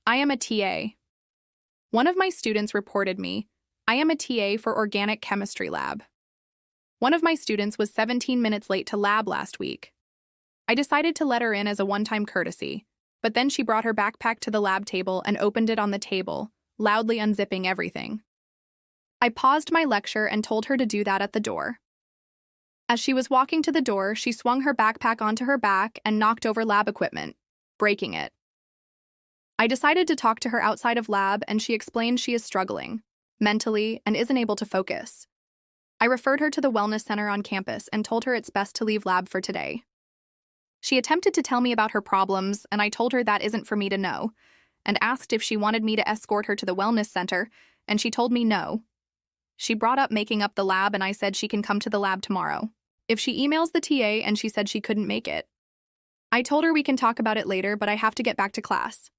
I am a TA. One of my students reported me. I am a TA for organic chemistry lab. One of my students was 17 minutes late to lab last week. I decided to let her in as a one-time courtesy, but then she brought her backpack to the lab table and opened it on the table, loudly unzipping everything. I paused my lecture and told her to do that at the door. As she was walking to the door, she swung her backpack onto her back and knocked over lab equipment, breaking it. I decided to talk to her outside of lab, and she explained she is struggling mentally and isn't able to focus. I referred her to the wellness center on campus and told her it's best to leave lab for today. She attempted to tell me about her problems, and I told her that isn't for me to know, and asked if she wanted me to escort her to the wellness center, and she told me no. She brought up making up the lab, and I said she can come to the lab tomorrow if she emails the TA, and she said she couldn't make it. I told her we can talk about it later, but I have to get back to class.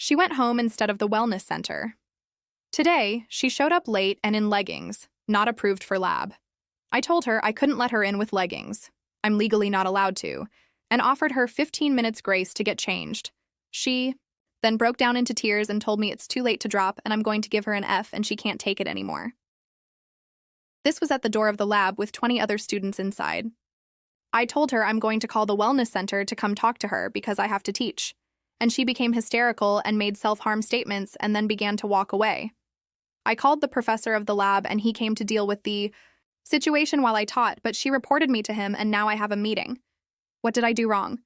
She went home instead of the wellness center. Today, she showed up late and in leggings, not approved for lab. I told her I couldn't let her in with leggings. I'm legally not allowed to, and offered her 15 minutes grace to get changed. She then broke down into tears and told me it's too late to drop and I'm going to give her an F and she can't take it anymore. This was at the door of the lab with 20 other students inside. I told her I'm going to call the wellness center to come talk to her because I have to teach, and she became hysterical and made self-harm statements and then began to walk away. I called the professor of the lab and he came to deal with the situation while I taught, but she reported me to him and now I have a meeting. What did I do wrong?